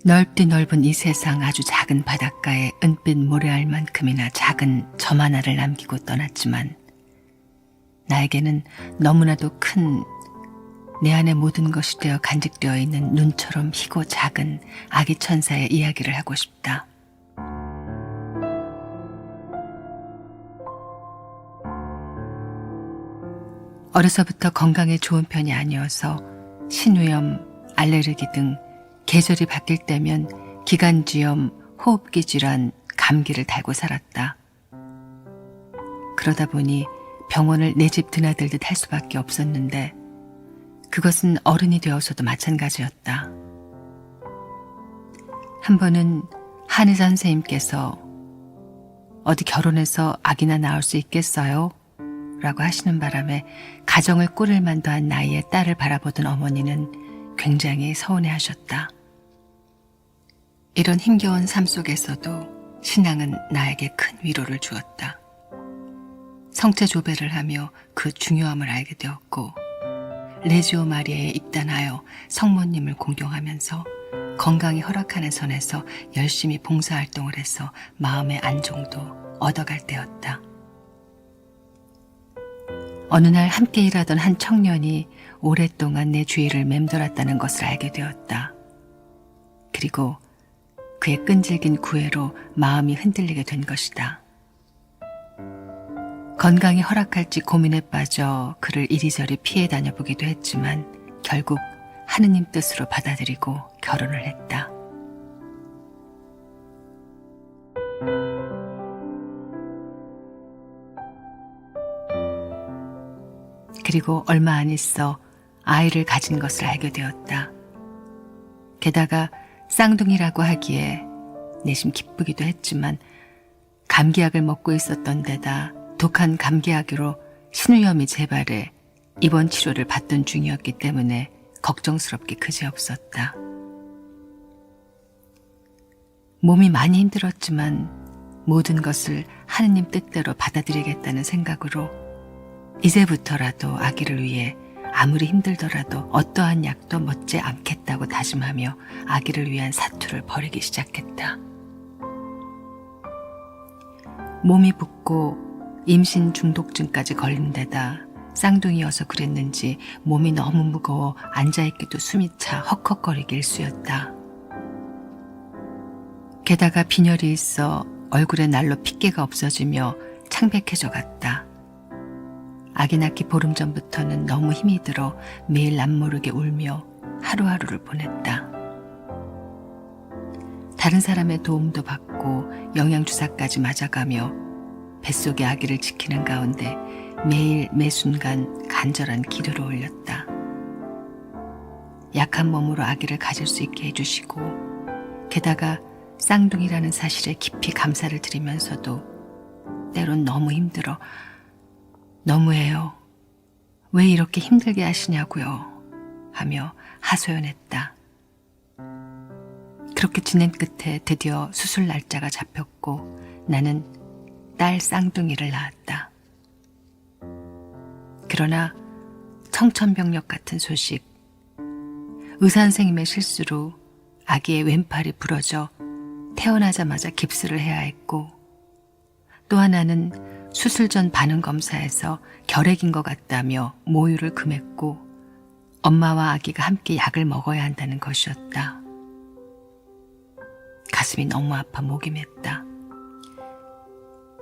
넓디 넓은 이 세상 아주 작은 바닷가에 은빛 모래알만큼이나 작은 점 하나를 남기고 떠났지만 나에게는 너무나도 큰 내 안의 모든 것이 되어 간직되어 있는 눈처럼 희고 작은 아기 천사의 이야기를 하고 싶다. 어려서부터 건강에 좋은 편이 아니어서 신우염, 알레르기 등 계절이 바뀔 때면 기관지염, 호흡기 질환, 감기를 달고 살았다. 그러다 보니 병원을 내 집 드나들듯 할 수밖에 없었는데 그것은 어른이 되어서도 마찬가지였다. 한 번은 한의사 선생님께서 어디 결혼해서 아기나 낳을 수 있겠어요? 라고 하시는 바람에 가정을 꾸릴 만도 한 나이에 딸을 바라보던 어머니는 굉장히 서운해하셨다. 이런 힘겨운 삶 속에서도 신앙은 나에게 큰 위로를 주었다. 성체조배를 하며 그 중요함을 알게 되었고 레지오 마리아에 입단하여 성모님을 공경하면서 건강이 허락하는 선에서 열심히 봉사활동을 해서 마음의 안정도 얻어갈 때였다. 어느 날 함께 일하던 한 청년이 오랫동안 내 주위를 맴돌았다는 것을 알게 되었다. 그리고 그의 끈질긴 구애로 마음이 흔들리게 된 것이다. 건강이 허락할지 고민에 빠져 그를 이리저리 피해 다녀보기도 했지만 결국 하느님 뜻으로 받아들이고 결혼을 했다. 그리고 얼마 안 있어 아이를 가진 것을 알게 되었다. 게다가 쌍둥이라고 하기에 내심 기쁘기도 했지만 감기약을 먹고 있었던 데다 독한 감기약으로 신우염이 재발해 입원 치료를 받던 중이었기 때문에 걱정스럽기 그지없었다. 몸이 많이 힘들었지만 모든 것을 하느님 뜻대로 받아들이겠다는 생각으로 이제부터라도 아기를 위해 아무리 힘들더라도 어떠한 약도 먹지 않겠다고 다짐하며 아기를 위한 사투를 벌이기 시작했다. 몸이 붓고 임신 중독증까지 걸린 데다 쌍둥이여서 그랬는지 몸이 너무 무거워 앉아있기도 숨이 차 헉헉거리기 일쑤였다. 게다가 빈혈이 있어 얼굴에 날로 핏기가 없어지며 창백해져 갔다. 아기 낳기 보름 전부터는 너무 힘이 들어 매일 남모르게 울며 하루하루를 보냈다. 다른 사람의 도움도 받고 영양주사까지 맞아가며 뱃속의 아기를 지키는 가운데 매일 매순간 간절한 기도를 올렸다. 약한 몸으로 아기를 가질 수 있게 해주시고 게다가 쌍둥이라는 사실에 깊이 감사를 드리면서도 때론 너무 힘들어 너무해요. 왜 이렇게 힘들게 하시냐고요 하며 하소연했다. 그렇게 지낸 끝에 드디어 수술 날짜가 잡혔고 나는 딸 쌍둥이를 낳았다. 그러나 청천벽력 같은 소식, 의사 선생님의 실수로 아기의 왼팔이 부러져 태어나자마자 깁스를 해야 했고 또 하나는 수술 전 반응 검사에서 결핵인 것 같다며 모유를 금했고 엄마와 아기가 함께 약을 먹어야 한다는 것이었다. 가슴이 너무 아파 목이 맸다.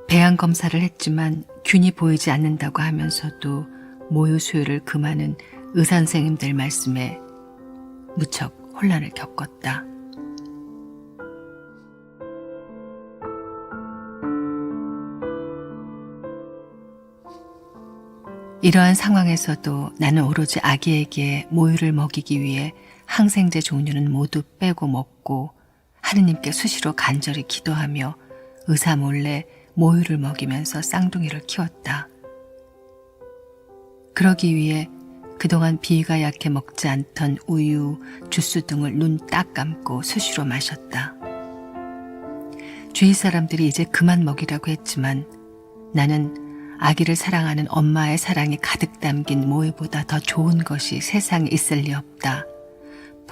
배양 검사를 했지만 균이 보이지 않는다고 하면서도 모유 수유를 금하는 의사 선생님들 말씀에 무척 혼란을 겪었다. 이러한 상황에서도 나는 오로지 아기에게 모유를 먹이기 위해 항생제 종류는 모두 빼고 먹고 하느님께 수시로 간절히 기도하며 의사 몰래 모유를 먹이면서 쌍둥이를 키웠다. 그러기 위해 그동안 비위가 약해 먹지 않던 우유, 주스 등을 눈 딱 감고 수시로 마셨다. 주위 사람들이 이제 그만 먹이라고 했지만 나는 아기를 사랑하는 엄마의 사랑이 가득 담긴 모유보다 더 좋은 것이 세상에 있을 리 없다.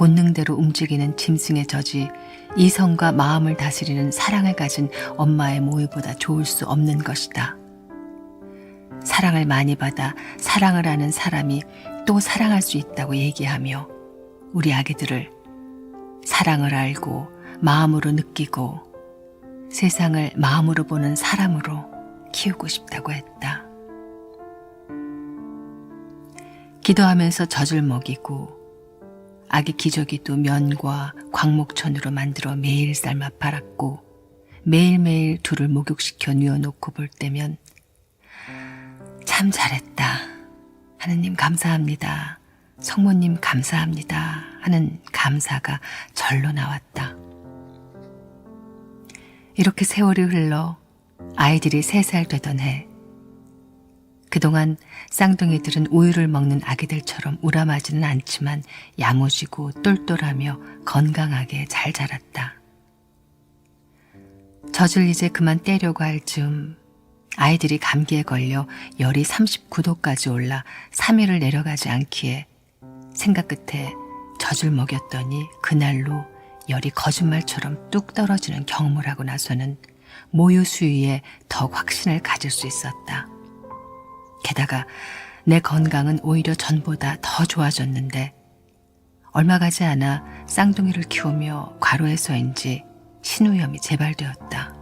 본능대로 움직이는 짐승의 젖이 이성과 마음을 다스리는 사랑을 가진 엄마의 모유보다 좋을 수 없는 것이다. 사랑을 많이 받아 사랑을 하는 사람이 또 사랑할 수 있다고 얘기하며 우리 아기들을 사랑을 알고 마음으로 느끼고 세상을 마음으로 보는 사람으로 키우고 싶다고 했다. 기도하면서 젖을 먹이고 아기 기저귀도 면과 광목천으로 만들어 매일 삶아 팔았고 매일매일 둘을 목욕시켜 누워놓고 볼 때면 참 잘했다. 하느님 감사합니다. 성모님 감사합니다. 하는 감사가 절로 나왔다. 이렇게 세월이 흘러 아이들이 3살 되던 해, 그동안 쌍둥이들은 우유를 먹는 아기들처럼 우람하지는 않지만 야무지고 똘똘하며 건강하게 잘 자랐다. 젖을 이제 그만 떼려고 할 즈음 아이들이 감기에 걸려 열이 39도까지 올라 3일을 내려가지 않기에 생각 끝에 젖을 먹였더니 그날로 열이 거짓말처럼 뚝 떨어지는 경험을 하고 나서는 모유 수유에 더욱 확신을 가질 수 있었다. 게다가 내 건강은 오히려 전보다 더 좋아졌는데 얼마 가지 않아 쌍둥이를 키우며 과로해서인지 신우염이 재발되었다.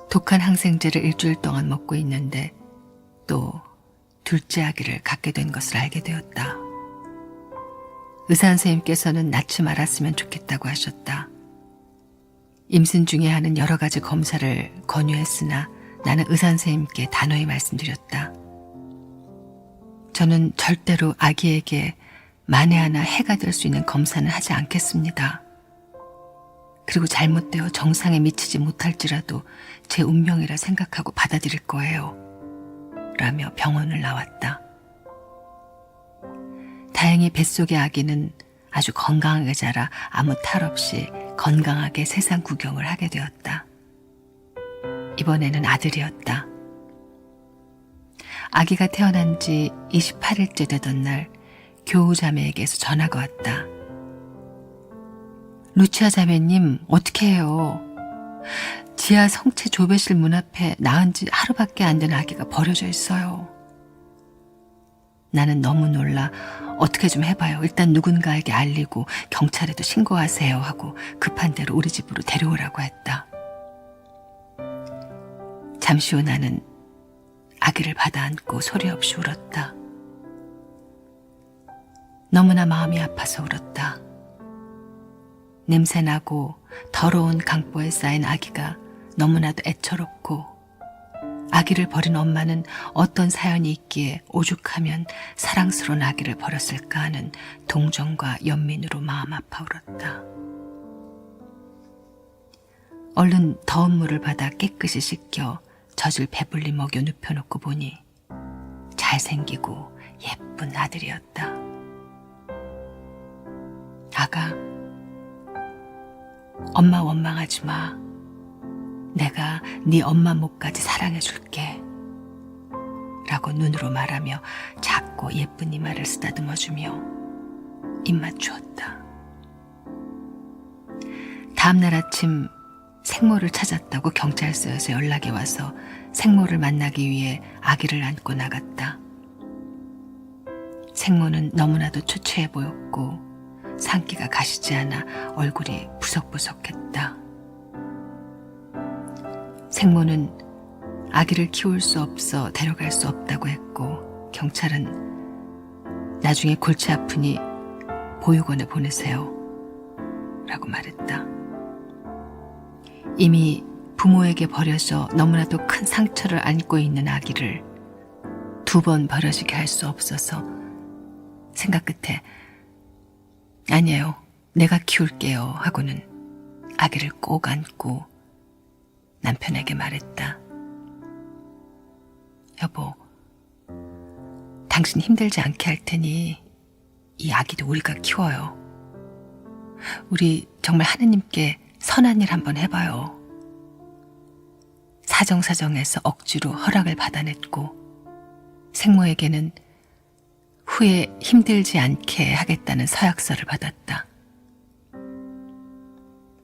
독한 항생제를 일주일 동안 먹고 있는데 또 둘째 아기를 갖게 된 것을 알게 되었다. 의사 선생님께서는 낳지 말았으면 좋겠다고 하셨다. 임신 중에 하는 여러 가지 검사를 권유했으나 나는 의사 선생님께 단호히 말씀드렸다. 저는 절대로 아기에게 만에 하나 해가 될 수 있는 검사는 하지 않겠습니다. 그리고 잘못되어 정상에 미치지 못할지라도 제 운명이라 생각하고 받아들일 거예요. 라며 병원을 나왔다. 다행히 뱃속의 아기는 아주 건강하게 자라 아무 탈 없이 건강하게 세상 구경을 하게 되었다. 이번에는 아들이었다. 아기가 태어난 지 28일째 되던 날 교우 자매에게서 전화가 왔다. 루치아 자매님, 어떻게 해요? 지하 성체 조배실 문 앞에 낳은 지 하루밖에 안 된 아기가 버려져 있어요. 나는 너무 놀라 어떻게 좀 해봐요. 일단 누군가에게 알리고 경찰에도 신고하세요 하고 급한 대로 우리 집으로 데려오라고 했다. 잠시 후 나는 아기를 받아 안고 소리 없이 울었다. 너무나 마음이 아파서 울었다. 냄새나고 더러운 강보에 쌓인 아기가 너무나도 애처롭고 아기를 버린 엄마는 어떤 사연이 있기에 오죽하면 사랑스러운 아기를 버렸을까 하는 동정과 연민으로 마음 아파 울었다. 얼른 더운 물을 받아 깨끗이 씻겨 젖을 배불리 먹여 눕혀놓고 보니 잘생기고 예쁜 아들이었다. 아가, 엄마 원망하지 마. 내가 네 엄마 목까지 사랑해줄게. 라고 눈으로 말하며 작고 예쁜 이마를 쓰다듬어주며 입맛 주었다. 다음날 아침 생모를 찾았다고 경찰서에서 연락이 와서 생모를 만나기 위해 아기를 안고 나갔다. 생모는 너무나도 초췌해 보였고 산기가 가시지 않아 얼굴이 부석부석했다. 생모는 아기를 키울 수 없어 데려갈 수 없다고 했고 경찰은 나중에 골치 아프니 보육원에 보내세요 라고 말했다. 이미 부모에게 버려져 너무나도 큰 상처를 안고 있는 아기를 2번 버려지게 할 수 없어서 생각 끝에 아니에요, 내가 키울게요 하고는 아기를 꼭 안고 남편에게 말했다. 여보, 당신 힘들지 않게 할 테니 이 아기도 우리가 키워요. 우리 정말 하느님께 선한 일 한번 해봐요. 사정사정해서 억지로 허락을 받아냈고 생모에게는 후에 힘들지 않게 하겠다는 서약서를 받았다.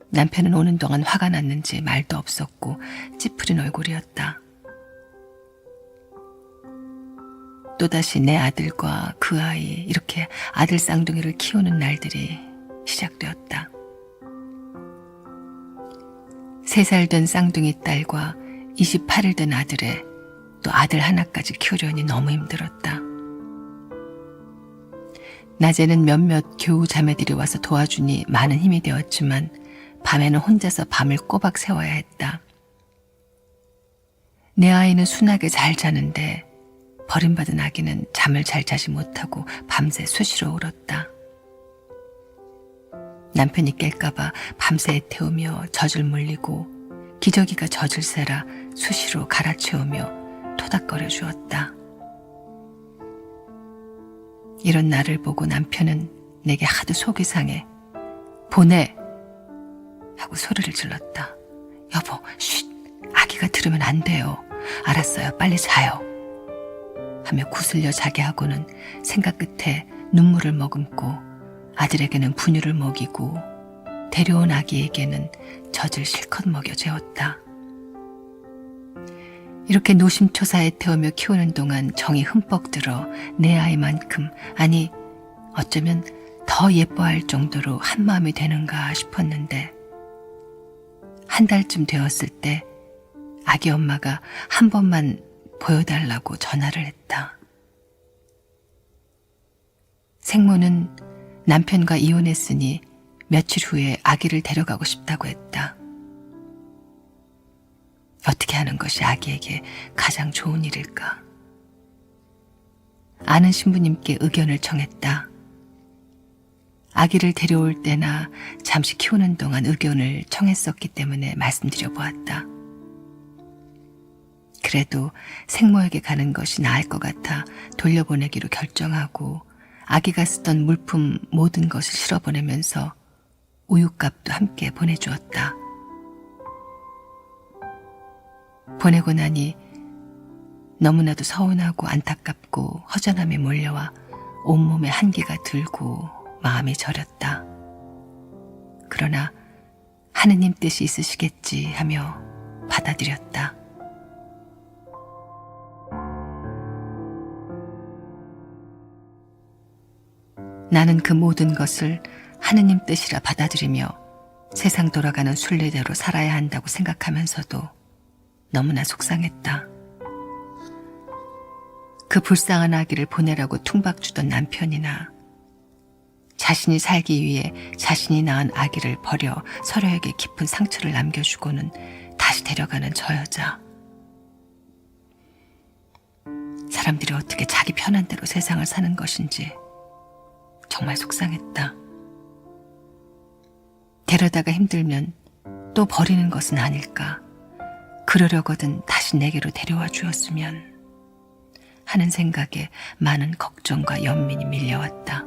남편은 오는 동안 화가 났는지 말도 없었고 찌푸린 얼굴이었다. 또다시 내 아들과 그 아이, 이렇게 아들 쌍둥이를 키우는 날들이 시작되었다. 3살 된 쌍둥이 딸과 28일 된 아들에 또 아들 하나까지 키우려니 너무 힘들었다. 낮에는 몇몇 교우 자매들이 와서 도와주니 많은 힘이 되었지만 밤에는 혼자서 밤을 꼬박 새워야 했다. 내 아이는 순하게 잘 자는데 버림받은 아기는 잠을 잘 자지 못하고 밤새 수시로 울었다. 남편이 깰까봐 밤새 애태우며 젖을 물리고 기저귀가 젖을 새라 수시로 갈아채우며 토닥거려 주었다. 이런 나를 보고 남편은 내게 하도 속이 상해 보내! 하고 소리를 질렀다. 여보, 쉿! 아기가 들으면 안 돼요. 알았어요. 빨리 자요. 하며 구슬려 자게 하고는 생각 끝에 눈물을 머금고 아들에게는 분유를 먹이고 데려온 아기에게는 젖을 실컷 먹여 재웠다. 이렇게 노심초사에 태우며 키우는 동안 정이 흠뻑 들어 내 아이만큼, 아니 어쩌면 더 예뻐할 정도로 한마음이 되는가 싶었는데 한 달쯤 되었을 때 아기 엄마가 한 번만 보여달라고 전화를 했다. 생모는 남편과 이혼했으니 며칠 후에 아기를 데려가고 싶다고 했다. 어떻게 하는 것이 아기에게 가장 좋은 일일까? 아는 신부님께 의견을 청했다. 아기를 데려올 때나 잠시 키우는 동안 의견을 청했었기 때문에 말씀드려 보았다. 그래도 생모에게 가는 것이 나을 것 같아 돌려보내기로 결정하고 아기가 쓰던 물품 모든 것을 실어보내면서 우유값도 함께 보내주었다. 보내고 나니 너무나도 서운하고 안타깝고 허전함이 몰려와 온몸에 한기가 들고 마음이 저렸다. 그러나 하느님 뜻이 있으시겠지 하며 받아들였다. 나는 그 모든 것을 하느님 뜻이라 받아들이며 세상 돌아가는 순리대로 살아야 한다고 생각하면서도 너무나 속상했다. 그 불쌍한 아기를 보내라고 퉁박주던 남편이나 자신이 살기 위해 자신이 낳은 아기를 버려 서로에게 깊은 상처를 남겨주고는 다시 데려가는 저 여자. 사람들이 어떻게 자기 편한 대로 세상을 사는 것인지 정말 속상했다. 데려다가 힘들면 또 버리는 것은 아닐까. 그러려거든 다시 내게로 데려와 주었으면 하는 생각에 많은 걱정과 연민이 밀려왔다.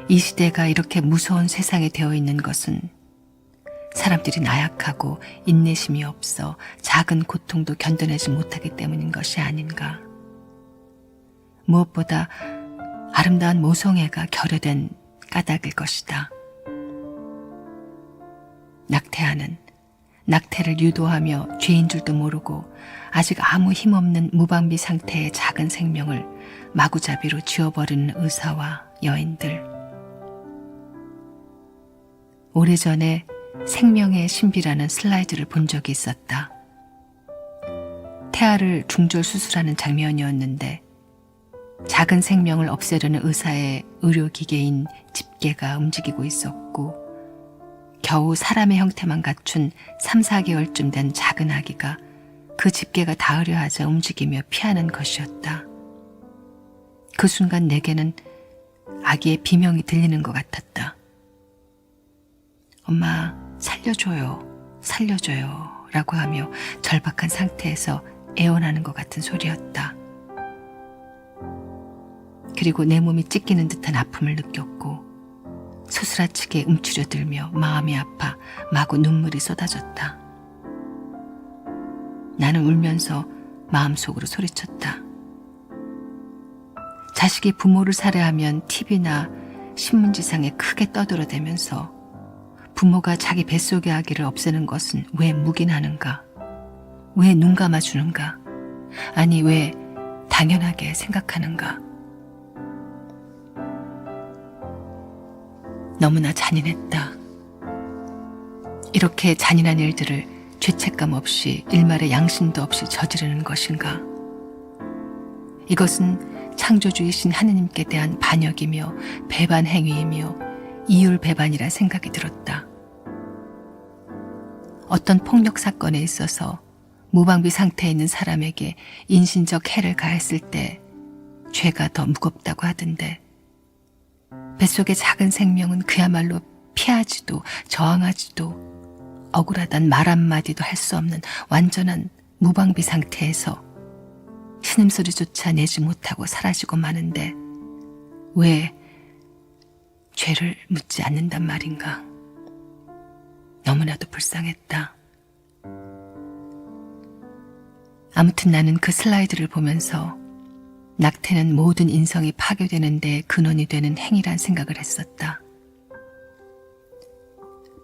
이 시대가 이렇게 무서운 세상이 되어 있는 것은 사람들이 나약하고 인내심이 없어 작은 고통도 견뎌내지 못하기 때문인 것이 아닌가. 무엇보다 아름다운 모성애가 결여된 까닭일 것이다. 낙태아는 낙태를 유도하며 죄인 줄도 모르고 아직 아무 힘없는 무방비 상태의 작은 생명을 마구잡이로 쥐어버리는 의사와 여인들. 오래전에 생명의 신비라는 슬라이드를 본 적이 있었다. 태아를 중절 수술하는 장면이었는데 작은 생명을 없애려는 의사의 의료기계인 집게가 움직이고 있었고 겨우 사람의 형태만 갖춘 3, 4개월쯤 된 작은 아기가 그 집게가 닿으려 하자 움직이며 피하는 것이었다. 그 순간 내게는 아기의 비명이 들리는 것 같았다. 엄마, 살려줘요, 살려줘요 라고 하며 절박한 상태에서 애원하는 것 같은 소리였다. 그리고 내 몸이 찢기는 듯한 아픔을 느꼈고 소스라치게 움츠려들며 마음이 아파 마구 눈물이 쏟아졌다. 나는 울면서 마음속으로 소리쳤다. 자식이 부모를 살해하면 TV나 신문지상에 크게 떠들어대면서 부모가 자기 뱃속의 아기를 없애는 것은 왜 묵인하는가? 왜 눈 감아주는가? 아니, 왜 당연하게 생각하는가? 너무나 잔인했다. 이렇게 잔인한 일들을 죄책감 없이 일말의 양심도 없이 저지르는 것인가? 이것은 창조주이신 하느님께 대한 반역이며 배반 행위이며 이율 배반이라 생각이 들었다. 어떤 폭력 사건에 있어서 무방비 상태에 있는 사람에게 인신적 해를 가했을 때 죄가 더 무겁다고 하던데, 뱃속의 작은 생명은 그야말로 피하지도 저항하지도 억울하단 말 한마디도 할 수 없는 완전한 무방비 상태에서 신음소리조차 내지 못하고 사라지고 마는데 왜 죄를 묻지 않는단 말인가? 너무나도 불쌍했다. 아무튼 나는 그 슬라이드를 보면서 낙태는 모든 인성이 파괴되는 데 근원이 되는 행위란 생각을 했었다.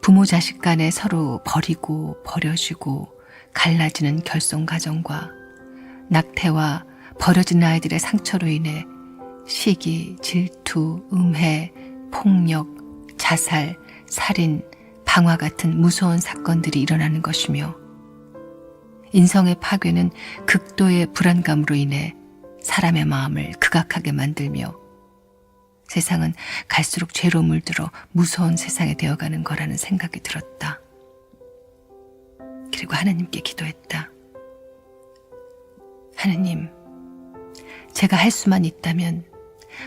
부모 자식 간에 서로 버리고 버려지고 갈라지는 결손가정과 낙태와 버려진 아이들의 상처로 인해 시기, 질투, 음해, 폭력, 자살, 살인, 방화 같은 무서운 사건들이 일어나는 것이며, 인성의 파괴는 극도의 불안감으로 인해 사람의 마음을 극악하게 만들며 세상은 갈수록 죄로 물들어 무서운 세상이 되어가는 거라는 생각이 들었다. 그리고 하나님께 기도했다. 하느님, 제가 할 수만 있다면,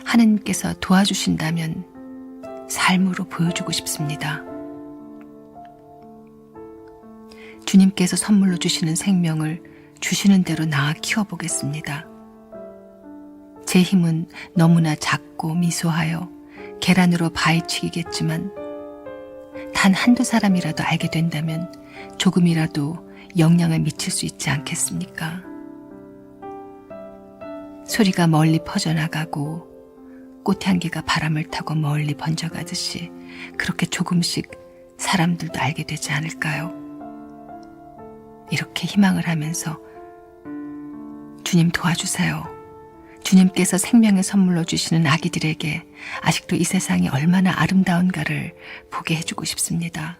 하느님께서 도와주신다면 삶으로 보여주고 싶습니다. 주님께서 선물로 주시는 생명을 주시는 대로 낳아 키워보겠습니다. 제 힘은 너무나 작고 미소하여 계란으로 바위치기겠지만 단 한두 사람이라도 알게 된다면 조금이라도 영향을 미칠 수 있지 않겠습니까? 소리가 멀리 퍼져나가고 꽃향기가 바람을 타고 멀리 번져가듯이 그렇게 조금씩 사람들도 알게 되지 않을까요? 이렇게 희망을 하면서 주님 도와주세요. 주님께서 생명의 선물로 주시는 아기들에게 아직도 이 세상이 얼마나 아름다운가를 보게 해주고 싶습니다.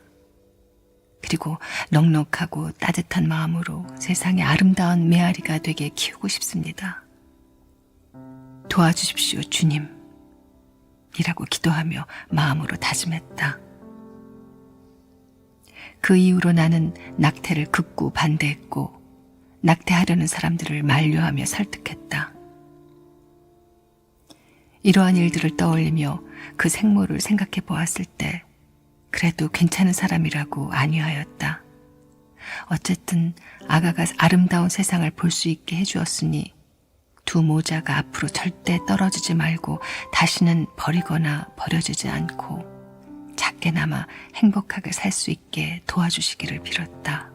그리고 넉넉하고 따뜻한 마음으로 세상의 아름다운 메아리가 되게 키우고 싶습니다. 도와주십시오, 주님. 이라고 기도하며 마음으로 다짐했다. 그 이후로 나는 낙태를 극구 반대했고 낙태하려는 사람들을 만류하며 설득했다. 이러한 일들을 떠올리며 그 생모를 생각해 보았을 때 그래도 괜찮은 사람이라고 안위하였다. 어쨌든 아가가 아름다운 세상을 볼 수 있게 해주었으니 두 모자가 앞으로 절대 떨어지지 말고 다시는 버리거나 버려지지 않고 작게나마 행복하게 살 수 있게 도와주시기를 빌었다.